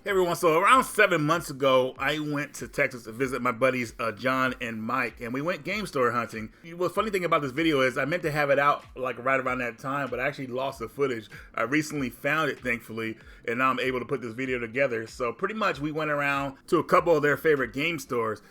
Hey everyone, so around 7 months ago, I went to Texas to visit my buddies John and Mike, and we went game store hunting. The funny thing about this video is I meant to have it out like right around that time, but I actually lost the footage. I recently found it, thankfully, and now I'm able to put this video together. So pretty much we went around to a couple of their favorite game stores.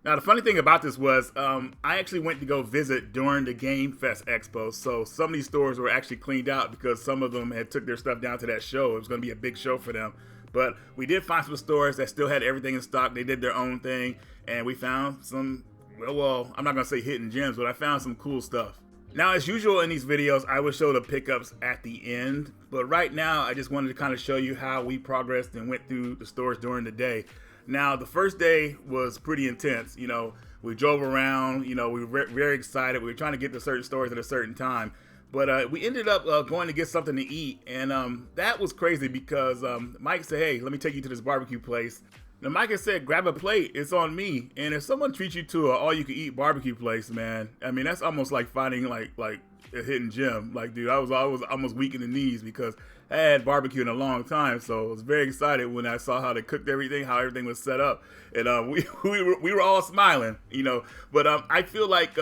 Now the funny thing about this was I actually went to go visit during the Game Fest Expo, so some of these stores were actually cleaned out because some of them had took their stuff down to that show. It was going to be a big show for them. But we did find some stores that still had everything in stock. They did their own thing, and we found some, well, I'm not going to say hidden gems, but I found some cool stuff. Now, as usual in these videos, I will show the pickups at the end, but right now I just wanted to kind of show you how we progressed and went through the stores during the day. Now, the first day was pretty intense. You know, we drove around, you know, we were very excited. We were trying to get to certain stores at a certain time. But we ended up going to get something to eat, and that was crazy because Mike said, hey, let me take you to this barbecue place. Now, Mike had said, grab a plate, it's on me. And if someone treats you to an all-you-can-eat barbecue place, man, I mean, that's almost like finding like a hidden gem. Like, dude, I was almost weak in the knees because I had barbecue in a long time, so I was very excited when I saw how they cooked everything, how everything was set up, and we were all smiling, you know. But I feel like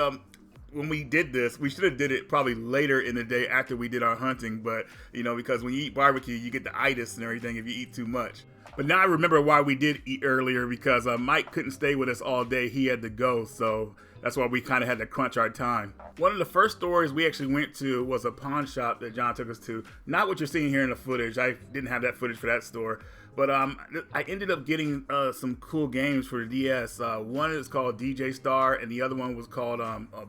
when we did this, we should have did it probably later in the day after we did our hunting, but you know, because when you eat barbecue, you get the itis and everything if you eat too much. But now I remember why we did eat earlier, because Mike couldn't stay with us all day. He had to go, so that's why we kind of had to crunch our time. One of the first stores we actually went to was a pawn shop that John took us to. Not what you're seeing here in the footage. I didn't have that footage for that store. But I ended up getting some cool games for the DS. One is called DJ Star, and the other one was called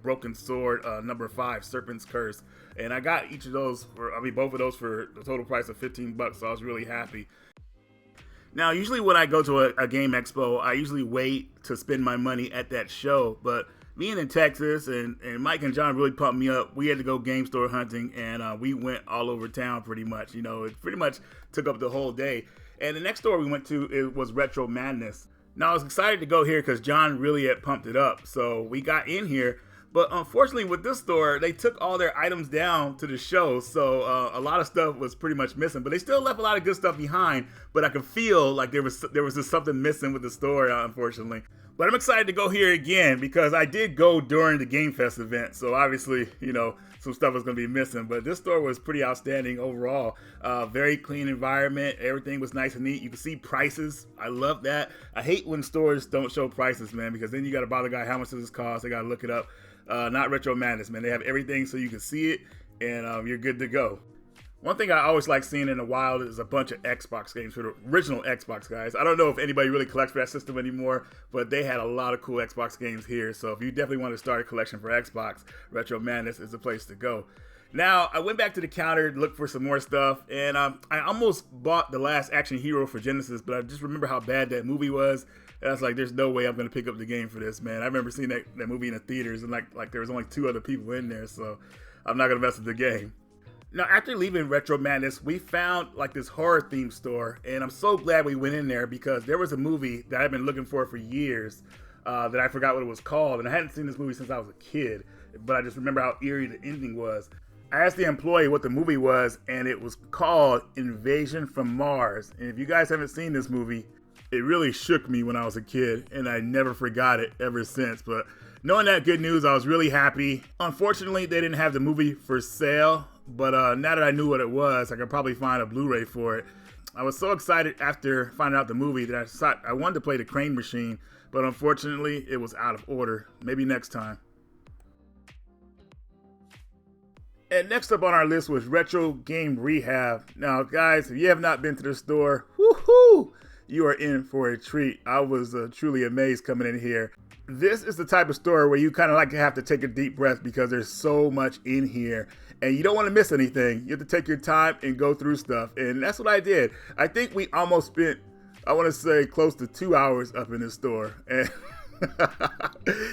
Broken Sword number 5, Serpent's Curse. And I got each of those both of those for the total price of 15 bucks, so I was really happy. Now, usually when I go to a game expo, I usually wait to spend my money at that show. But being in Texas and Mike and John really pumped me up. We had to go game store hunting, and we went all over town pretty much. You know, it pretty much took up the whole day. And the next store we went to, it was Retro Madness. Now, I was excited to go here because John really had pumped it up. So we got in here. But unfortunately, with this store, they took all their items down to the show. So a lot of stuff was pretty much missing. But they still left a lot of good stuff behind. But I could feel like there was just something missing with the store, unfortunately. But I'm excited to go here again because I did go during the Game Fest event. So obviously, you know, some stuff was going to be missing. But this store was pretty outstanding overall. Very clean environment. Everything was nice and neat. You can see prices. I love that. I hate when stores don't show prices, man, because then you got to bother the guy, how much does this cost? They got to look it up. Not Retro Madness, man. They have everything so you can see it, and you're good to go. One thing I always like seeing in the wild is a bunch of Xbox games for the original Xbox guys. I don't know if anybody really collects for that system anymore, but they had a lot of cool Xbox games here. So if you definitely want to start a collection for Xbox, Retro Madness is the place to go. Now, I went back to the counter to look for some more stuff, and I almost bought The Last Action Hero for Genesis, but I just remember how bad that movie was. And I was like, there's no way I'm going to pick up the game for this, man. I remember seeing that movie in the theaters, and like there was only 2 other people in there, so I'm not going to mess with the game. Now, after leaving Retro Madness, we found like this horror themed store, and I'm so glad we went in there because there was a movie that I've been looking for years that I forgot what it was called, and I hadn't seen this movie since I was a kid, but I just remember how eerie the ending was. I asked the employee what the movie was, and it was called Invasion from Mars. And if you guys haven't seen this movie, it really shook me when I was a kid, and I never forgot it ever since. But knowing that good news, I was really happy. Unfortunately, they didn't have the movie for sale, but now that I knew what it was, I could probably find a Blu-ray for it. I was so excited after finding out the movie that I wanted to play the Crane Machine, but unfortunately, it was out of order. Maybe next time. And next up on our list was Retro Game Rehab. Now, guys, if you have not been to the store, woohoo! You are in for a treat. I was truly amazed coming in here. This is the type of store where you kind of like have to take a deep breath because there's so much in here and you don't want to miss anything. You have to take your time and go through stuff, and that's what I did. I think we almost spent, I want to say, close to 2 hours up in this store, and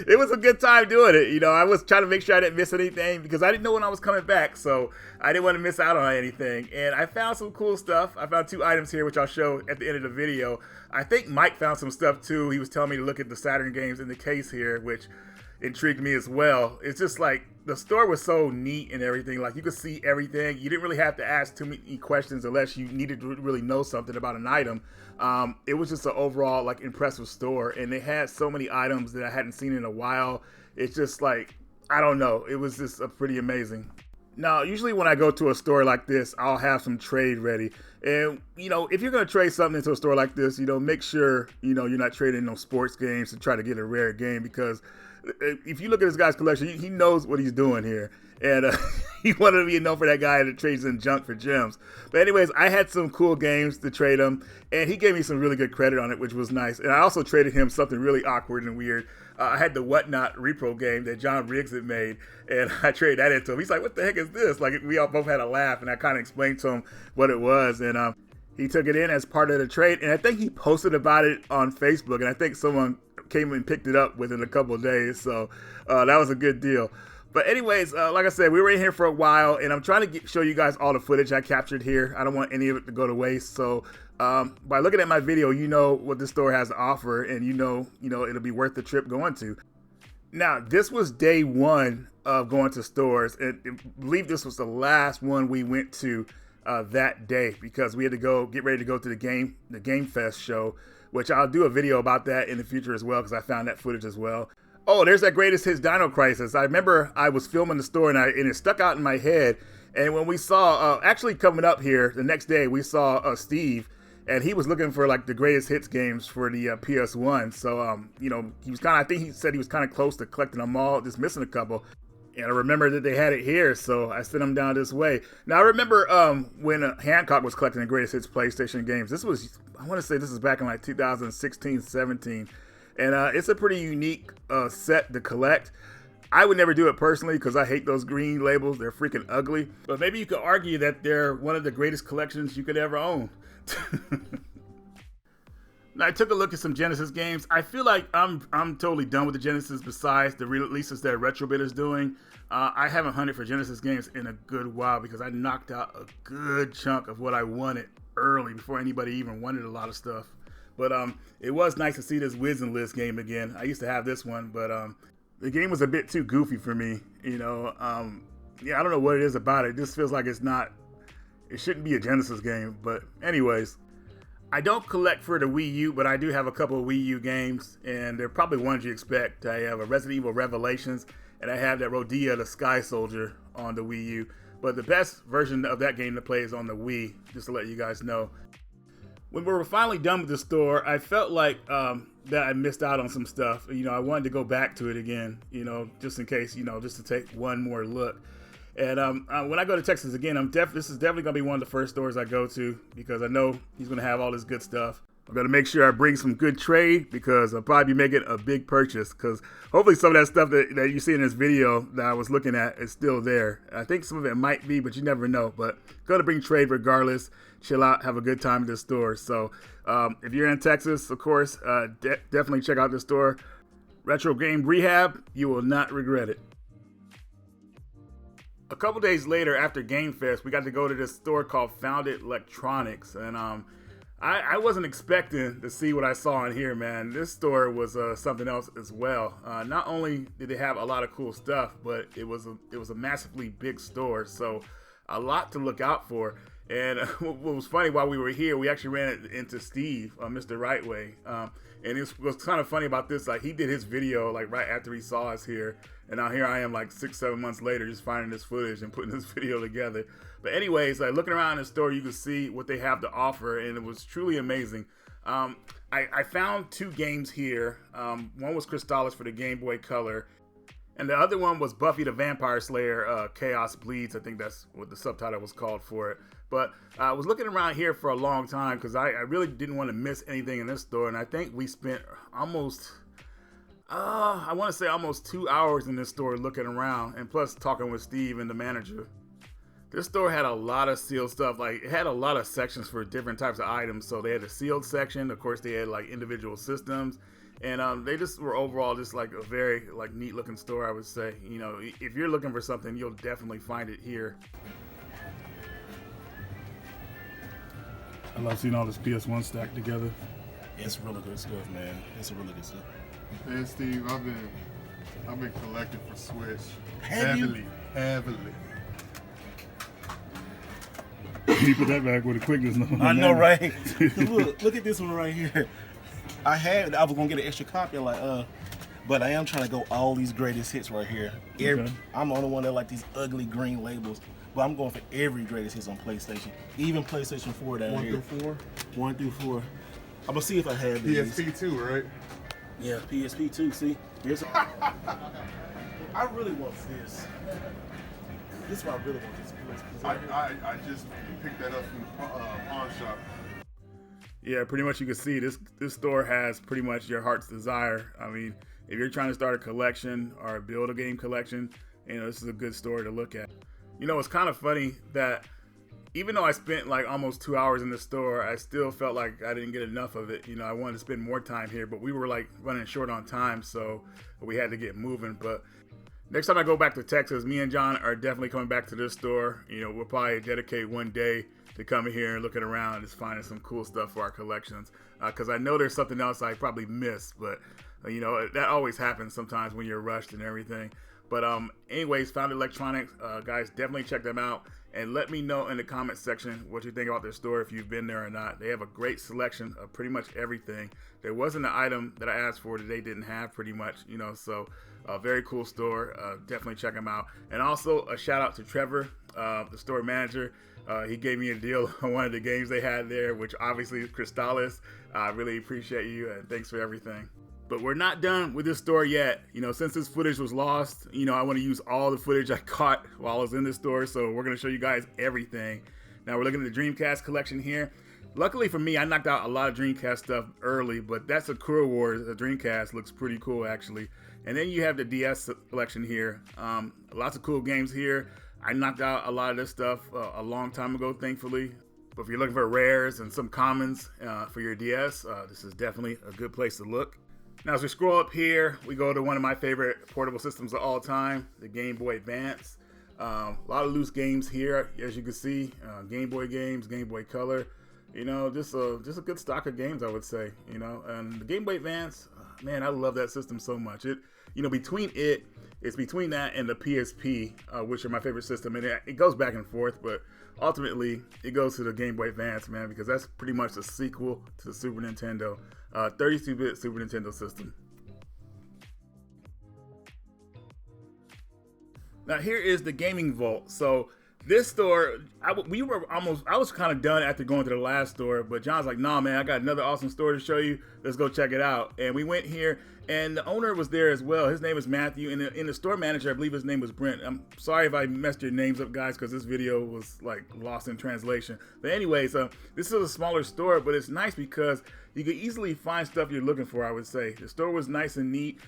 it was a good time doing it. You know, I was trying to make sure I didn't miss anything because I didn't know when I was coming back, so I didn't want to miss out on anything. And I found some cool stuff. I found 2 items here, which I'll show at the end of the video. I think Mike found some stuff too. He was telling me to look at the Saturn games in the case here, which intrigued me as well. It's just like the store was so neat and everything. Like you could see everything. You didn't really have to ask too many questions unless you needed to really know something about an item. It was just an overall like impressive store, and they had so many items that I hadn't seen in a while. It's just like, I don't know. It was just pretty amazing. Now, usually when I go to a store like this, I'll have some trade ready. And, if you're going to trade something into a store like this, make sure, you're not trading no sports games to try to get a rare game, because if you look at this guy's collection, he knows what he's doing here. And he wanted to be known for that guy that trades in junk for gems. But anyways, I had some cool games to trade him, and he gave me some really good credit on it, which was nice. And I also traded him something really awkward and weird. I had the Whatnot repro game that John Riggs had made, and I traded that into him. He's like, what the heck is this? Like, we all both had a laugh, and I kind of explained to him what it was. And he took it in as part of the trade, and I think he posted about it on Facebook, and I think someone came and picked it up within a couple of days. So that was a good deal. But anyways, like I said, we were in here for a while, and I'm trying to show you guys all the footage I captured here. I don't want any of it to go to waste. So by looking at my video, you know what this store has to offer, and you know it'll be worth the trip going to. Now, this was day one of going to stores, and I believe this was the last one we went to that day, because we had to get ready to go to the Game Fest show, which I'll do a video about that in the future as well, because I found that footage as well. Oh, there's that Greatest Hits Dino Crisis. I remember I was filming the store, and it stuck out in my head. And when we saw, actually coming up here the next day, we saw Steve, and he was looking for like the greatest hits games for the PS1. So, he was I think he said he was kind of close to collecting them all, just missing a couple. And I remember that they had it here, so I sent them down this way. Now, I remember when Hancock was collecting the greatest hits PlayStation games. I want to say this is back in like 2016, 17. And it's a pretty unique set to collect. I would never do it personally because I hate those green labels. They're freaking ugly. But maybe you could argue that they're one of the greatest collections you could ever own. Now, I took a look at some Genesis games. I feel like I'm totally done with the Genesis besides the releases that Retrobit is doing. I haven't hunted for Genesis games in a good while because I knocked out a good chunk of what I wanted early before anybody even wanted a lot of stuff. But it was nice to see this Wiz and Liz game again. I used to have this one, but the game was a bit too goofy for me. Yeah, I don't know what it is about it. It just feels like it shouldn't be a Genesis game. But anyways, I don't collect for the Wii U, but I do have a couple of Wii U games, and they're probably ones you expect. I have a Resident Evil Revelations, and I have that Rodea the Sky Soldier on the Wii U. But the best version of that game to play is on the Wii, just to let you guys know. When we were finally done with the store, I felt like that I missed out on some stuff. I wanted to go back to it again, just in case, just to take one more look. And when I go to Texas again, this is definitely going to be one of the first stores I go to, because I know he's going to have all this good stuff. I'm going to make sure I bring some good trade, because I'll probably be making a big purchase, because hopefully some of that stuff that you see in this video that I was looking at is still there. I think some of it might be, but you never know. But going to bring trade regardless. Chill out, have a good time at the store. So if you're in Texas, of course, definitely check out the store. Retro Game Rehab, you will not regret it. A couple days later, after Game Fest, we got to go to this store called Founded Electronics, and I wasn't expecting to see what I saw in here, man. This store was something else as well. Not only did they have a lot of cool stuff, but it was a massively big store, so a lot to look out for. And what was funny, while we were here, we actually ran into Steve, Mr. Rightway. And it was kind of funny about this. Like, he did his video like right after he saw us here. And now here I am like 6-7 months later, just finding this footage and putting this video together. But anyways, like, looking around the store, you can see what they have to offer. And it was truly amazing. I found 2 games here. One was Crystallis for the Game Boy Color. And the other one was Buffy the Vampire Slayer, Chaos Bleeds. I think that's what the subtitle was called for it. But I was looking around here for a long time because I really didn't want to miss anything in this store. And I think we spent almost 2 hours in this store looking around, and plus talking with Steve and the manager. This store had a lot of sealed stuff. Like, it had a lot of sections for different types of items. So they had a sealed section. Of course, they had like individual systems. And they just were overall just like a very like neat looking store, I would say. If you're looking for something, you'll definitely find it here. I love seeing all this PS1 stacked together. It's really good stuff, man. It's really good stuff. Hey Steve, I've been I've been collecting for Switch. Have you? Heavily. You put that back with a quickness. I know, right? look at this one right here. I was gonna get an extra copy, but I am trying to go all these greatest hits right here. I'm the only one that like these ugly green labels, but I'm going for every greatest hits on PlayStation, even PlayStation 4 down here. 1 through 4. 1 through 4. I'm gonna see if I have these. PSP too, right? Yeah, PSP too. See, I really want this. This is what I really want. This I just picked that up from the pawn shop. Yeah, pretty much you can see this store has pretty much your heart's desire. I mean, if you're trying to start a collection or build a game collection, this is a good store to look at. It's kind of funny that even though I spent like almost 2 hours in the store, I still felt like I didn't get enough of it. I wanted to spend more time here, but we were like running short on time, so we had to get moving. But next time I go back to Texas, me and John are definitely coming back to this store. We'll probably dedicate one day to coming here and looking around, just finding some cool stuff for our collections. Because I know there's something else I probably missed, but that always happens sometimes when you're rushed and everything. But anyways, Found Electronics, guys, definitely check them out. And let me know in the comment section what you think about their store, if you've been there or not. They have a great selection of pretty much everything. There wasn't an item that I asked for that they didn't have pretty much, so a very cool store. Definitely check them out. And also a shout out to Trevor, the store manager. He gave me a deal on one of the games they had there, which obviously is Crystallis. I really appreciate you, and thanks for everything. But we're not done with this store yet. Since this footage was lost, I want to use all the footage I caught while I was in the store. So we're going to show you guys everything. Now we're looking at the Dreamcast collection here. Luckily for me, I knocked out a lot of Dreamcast stuff early, but that Sakura Wars, the Dreamcast, looks pretty cool actually. And then you have the DS collection here. Lots of cool games here. I knocked out a lot of this stuff a long time ago, thankfully. But if you're looking for rares and some commons for your DS, this is definitely a good place to look. Now, as we scroll up here, we go to one of my favorite portable systems of all time, the Game Boy Advance. A lot of loose games here, as you can see. Game Boy games, Game Boy Color. Just a good stock of games, I would say. And the Game Boy Advance, man, I love that system so much. It's between that and the PSP, which are my favorite system, and it goes back and forth, but ultimately it goes to the Game Boy Advance, man, because that's pretty much the sequel to the Super Nintendo, 32-bit Super Nintendo system. Now here is the gaming vault. So this store, I was kind of done after going to the last store, but John's like, nah, man, I got another awesome store to show you. Let's go check it out. And we went here, and the owner was there as well. His name is Matthew, and in the store manager, I believe his name was Brent. I'm sorry if I messed your names up, guys, because this video was like lost in translation. But anyways, this is a smaller store, but it's nice because you can easily find stuff you're looking for, I would say. The store was nice and neat.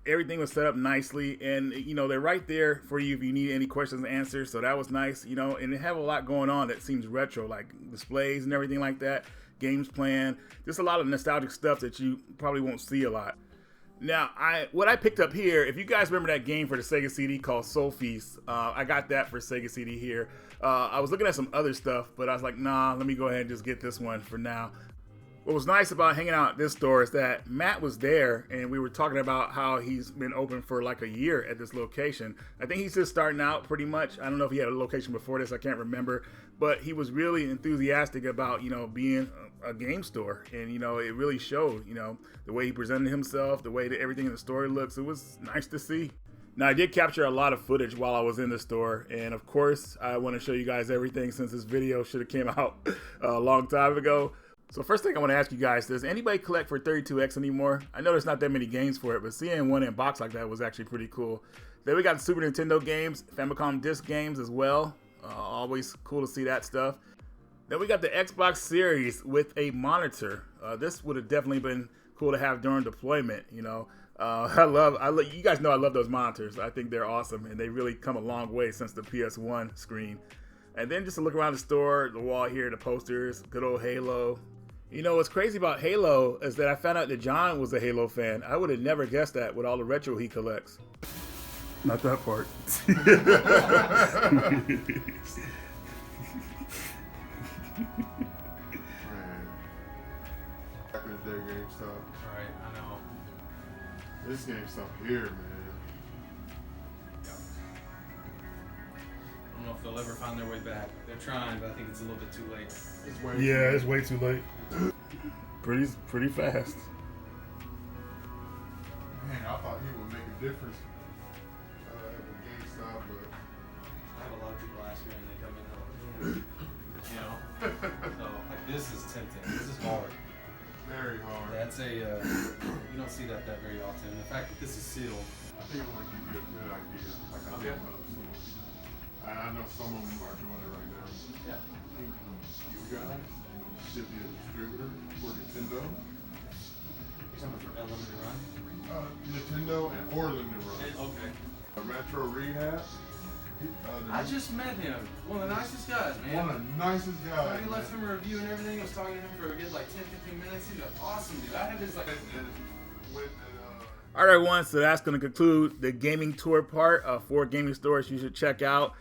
Everything was set up nicely, and they're right there for you if you need any questions and answers. So that was nice, and they have a lot going on that seems retro, like displays and everything like that, games playing, just a lot of nostalgic stuff that you probably won't see a lot. Now, what I picked up here, if you guys remember that game for the Sega CD called Soul Feast, I got that for Sega CD here. I was looking at some other stuff, but I was like, nah, let me go ahead and just get this one for now. What was nice about hanging out at this store is that Matt was there, and we were talking about how he's been open for like a year at this location. I think he's just starting out pretty much. I don't know if he had a location before this, I can't remember, but he was really enthusiastic about, being a game store, and, it really showed, the way he presented himself, the way that everything in the store looks. It was nice to see. Now, I did capture a lot of footage while I was in the store, and of course, I want to show you guys everything since this video should have came out a long time ago. So first thing I want to ask you guys, does anybody collect for 32X anymore? I know there's not that many games for it, but seeing one in box like that was actually pretty cool. Then we got the Super Nintendo games, Famicom disc games as well. Always cool to see that stuff. Then we got the Xbox Series with a monitor. This would have definitely been cool to have during deployment, you guys know I love those monitors. I think they're awesome, and they really come a long way since the PS1 screen. And then just to look around the store, the wall here, the posters, good old Halo. What's crazy about Halo is that I found out that John was a Halo fan. I would have never guessed that with all the retro he collects. Not that part. Back in the day, GameStop. Right, I know. This GameStop here, man. know if they'll ever find their way back. They're trying, but I think it's a little bit too late. It's way too late. Pretty fast. Man, I thought he would make a difference at the GameStop, but I have a lot of people ask me when they come in, you know, so like this is tempting. This is hard. very hard. That's a you don't see that very often. And the fact that this is sealed. I think it might give you a good idea. Like I Okay. I know some of them are doing it right now. Yeah. You guys should be a distributor for Nintendo. You're talking for Limited Run? Nintendo or Limited Run. Okay. Retro Rehab. I just met him. One of the nicest guys, man. One of the nicest guys. He left him a review and everything. I was talking to him for a good like 10-15 minutes. He's an awesome dude. I have his like. All right, everyone. So that's going to conclude the gaming tour part of 4 gaming stores you should check out.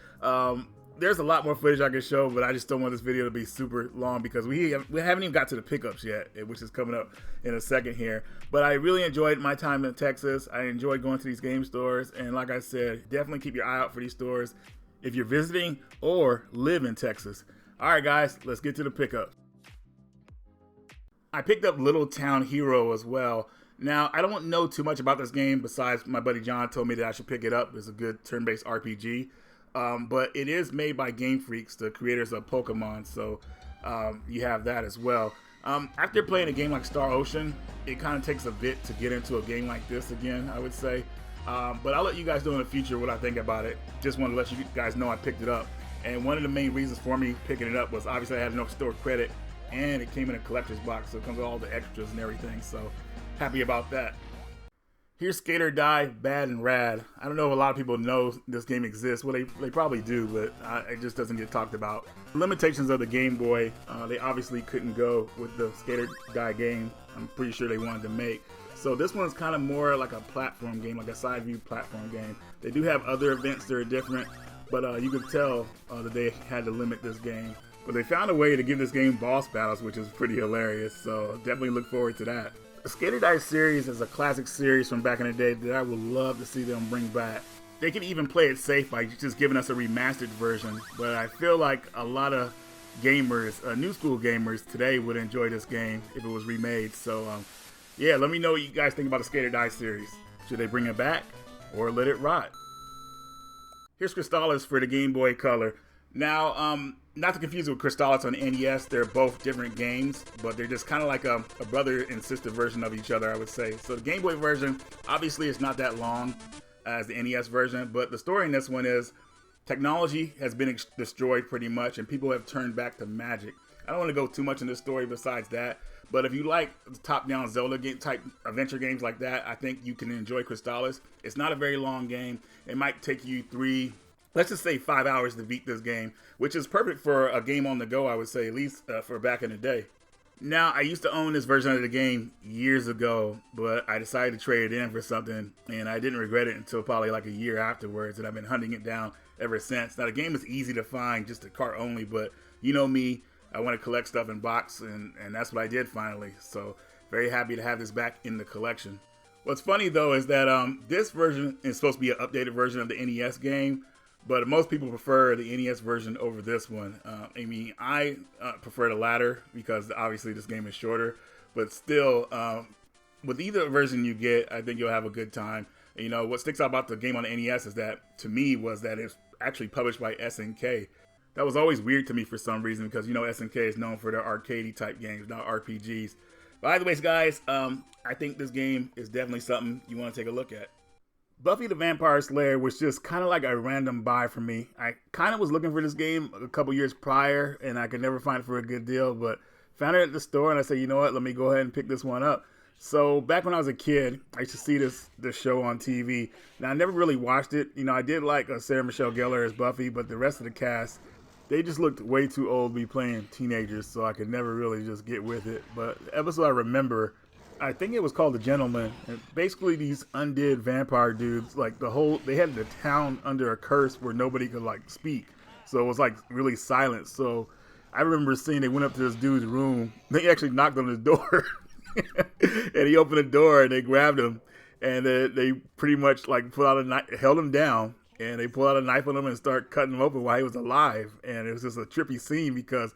There's a lot more footage I can show, but I just don't want this video to be super long because we haven't even got to the pickups yet, which is coming up in a second here. But I really enjoyed my time in Texas. I enjoyed going to these game stores, and like I said, definitely keep your eye out for these stores if you're visiting or live in Texas. All right, guys, let's get to the pickups. I picked up Little Town Hero as well. Now, I don't know too much about this game besides my buddy John told me that I should pick it up. It's a good turn-based RPG. But it is made by Game Freaks, the creators of Pokemon, so you have that as well. After playing a game like Star Ocean, it kind of takes a bit to get into a game like this again, I would say. But I'll let you guys know in the future what I think about it. Just want to let you guys know I picked it up. And one of the main reasons for me picking it up was obviously I had no store credit, and it came in a collector's box, so it comes with all the extras and everything, so happy about that. Here's Skate or Die, Bad and Rad. I don't know if a lot of people know this game exists. Well, they probably do, but it just doesn't get talked about. Limitations of the Game Boy, they obviously couldn't go with the Skate or Die game. I'm pretty sure they wanted to make. So this one's kind of more like a platform game, like a side view platform game. They do have other events that are different, but you can tell that they had to limit this game. But they found a way to give this game boss battles, which is pretty hilarious. So definitely look forward to that. The Skate or Die series is a classic series from back in the day that I would love to see them bring back. They could even play it safe by just giving us a remastered version, but I feel like a lot of gamers, new school gamers today would enjoy this game if it was remade. So yeah, let me know what you guys think about the Skate or Die series. Should they bring it back or let it rot? Here's Crystallis for the Game Boy Color. Now, not to confuse it with Crystallis on NES, they're both different games, but they're just kind of like a brother and sister version of each other, I would say. So the Game Boy version, obviously it's not that long as the NES version, but the story in this one is technology has been destroyed pretty much, and people have turned back to magic. I don't want to go too much into the story besides that, but if you like top-down Zelda game type adventure games like that, I think you can enjoy Crystallis. It's not a very long game. It might take you let's just say 5 hours to beat this game, which is perfect for a game on the go, I would say, at least for back in the day. Now, I used to own this version of the game years ago, but I decided to trade it in for something, and I didn't regret it until probably like a year afterwards, and I've been hunting it down ever since. Now, the game is easy to find, just a cart only, but you know me, I want to collect stuff in box, and that's what I did finally. So, very happy to have this back in the collection. What's funny, though, is that this version is supposed to be an updated version of the NES game, but most people prefer the NES version over this one. I mean, I prefer the latter because obviously this game is shorter. But still, with either version you get, I think you'll have a good time. And, you know, what sticks out about the game on the NES is that, to me, was that it's actually published by SNK. That was always weird to me for some reason because, you know, SNK is known for their arcadey type games, not RPGs. But either ways, guys, I think this game is definitely something you want to take a look at. Buffy the Vampire Slayer was just kind of like a random buy for me. I kind of was looking for this game a couple years prior, and I could never find it for a good deal, but found it at the store, and I said, you know what, let me go ahead and pick this one up. So back when I was a kid, I used to see this show on TV. Now, I never really watched it. You know, I did like Sarah Michelle Gellar as Buffy, but the rest of the cast, they just looked way too old to be playing teenagers, so I could never really just get with it. But the episode I remember, I think it was called The Gentleman, and basically these undead vampire dudes, like they had the town under a curse where nobody could like speak, so it was like really silent. So I remember seeing they went up to this dude's room, they actually knocked on his door, and he opened the door and they grabbed him, and they pretty much like put out a knife, held him down, and they pull out a knife on him and start cutting him open while he was alive. And it was just a trippy scene because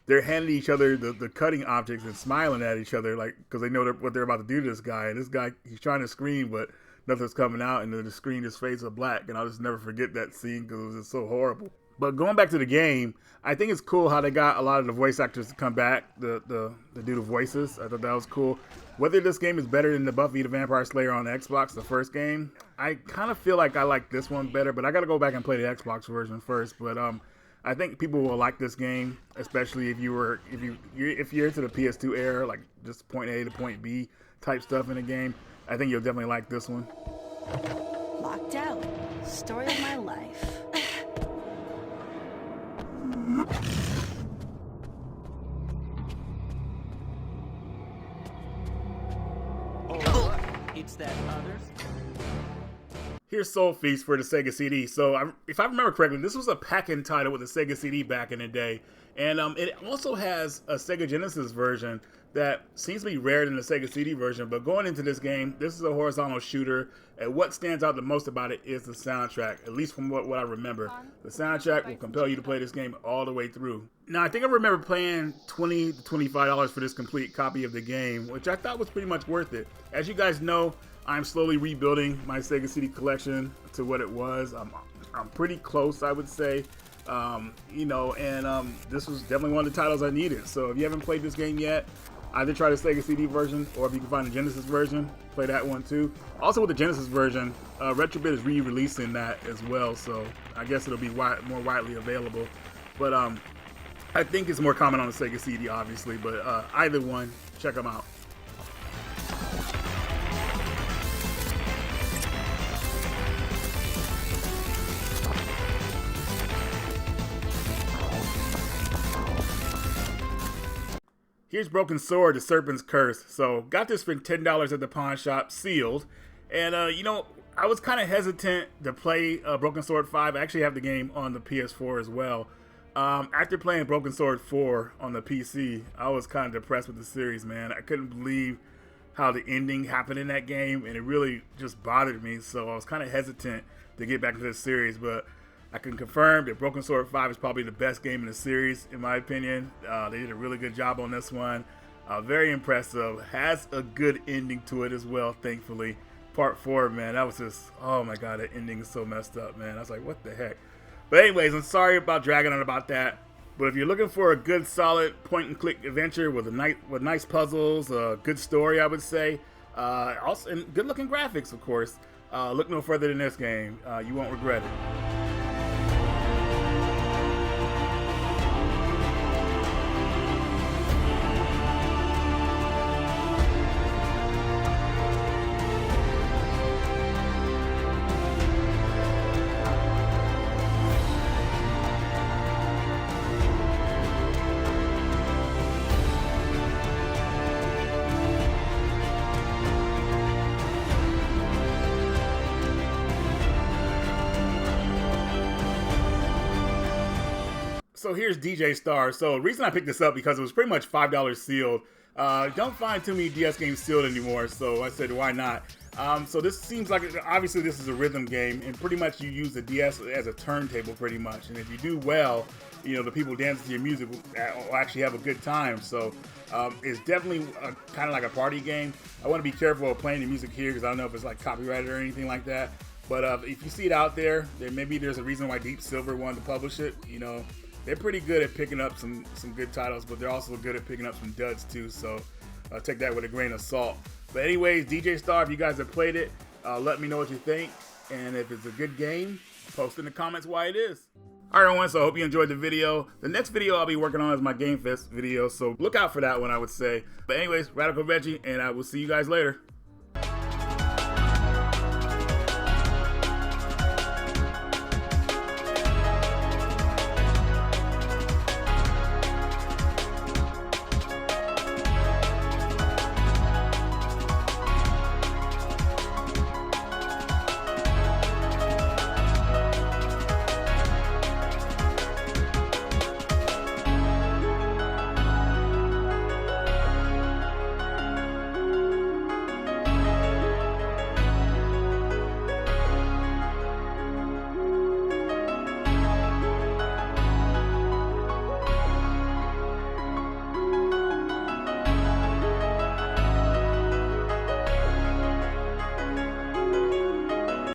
they're handing each other the cutting objects and smiling at each other, like, because they know what they're about to do to this guy. And this guy, he's trying to scream, but nothing's coming out, and then the screen, his face is black. And I'll just never forget that scene because it was just so horrible. But going back to the game, I think it's cool how they got a lot of the voice actors to come back, the do the voices. I thought that was cool. Whether this game is better than the Buffy the Vampire Slayer on the Xbox, the first game, I kind of feel like I like this one better, but I got to go back and play the Xbox version first. But I think people will like this game, especially if you're into the PS2 era, like just point A to point B type stuff in the game. I think you'll definitely like this one. Locked out. Story of my life. It's that others. Here's Soul Feast for the Sega CD. So if I remember correctly, this was a pack-in title with the Sega CD back in the day. And it also has a Sega Genesis version that seems to be rarer than the Sega CD version. But going into this game, this is a horizontal shooter. And what stands out the most about it is the soundtrack, at least from what I remember. The soundtrack will compel you to play this game all the way through. Now, I think I remember paying $20 to $25 for this complete copy of the game, which I thought was pretty much worth it. As you guys know, I'm slowly rebuilding my Sega CD collection to what it was. I'm pretty close, I would say. This was definitely one of the titles I needed. So if you haven't played this game yet, either try the Sega CD version, or if you can find the Genesis version, play that one too. Also with the Genesis version, Retrobit is re-releasing that as well, so I guess it'll be more widely available. But I think it's more common on the Sega CD, obviously, but either one, check them out. Here's Broken Sword, The Serpent's Curse. So, got this for $10 at the pawn shop, sealed. And, I was kind of hesitant to play Broken Sword 5. I actually have the game on the PS4 as well. After playing Broken Sword 4 on the PC, I was kind of depressed with the series, man. I couldn't believe how the ending happened in that game, and it really just bothered me. So, I was kind of hesitant to get back into the series, but I can confirm that Broken Sword 5 is probably the best game in the series, in my opinion. They did a really good job on this one. Very impressive. Has a good ending to it as well, thankfully. Part 4, man, that was just, oh my god, that ending is so messed up, man. I was like, what the heck? But anyways, I'm sorry about dragging on about that. But if you're looking for a good, solid point-and-click adventure with nice puzzles, a good story, I would say, also and good-looking graphics, of course, look no further than this game. You won't regret it. So here's DJ Star. So the reason I picked this up because it was pretty much $5 sealed. Don't find too many DS games sealed anymore, so I said why not. So this seems like, obviously this is a rhythm game, and pretty much you use the DS as a turntable pretty much. And if you do well, the people dancing to your music will actually have a good time. So it's definitely kind of like a party game. I want to be careful of playing the music here because I don't know if it's like copyrighted or anything like that. But if you see it out there, then maybe there's a reason why Deep Silver wanted to publish it. They're pretty good at picking up some good titles, but they're also good at picking up some duds too, so take that with a grain of salt. But anyways, DJ Star, if you guys have played it, let me know what you think, and if it's a good game, post in the comments why it is. Alright everyone, so I hope you enjoyed the video. The next video I'll be working on is my Game Fest video, so look out for that one, I would say. But anyways, Radical Reggie, and I will see you guys later.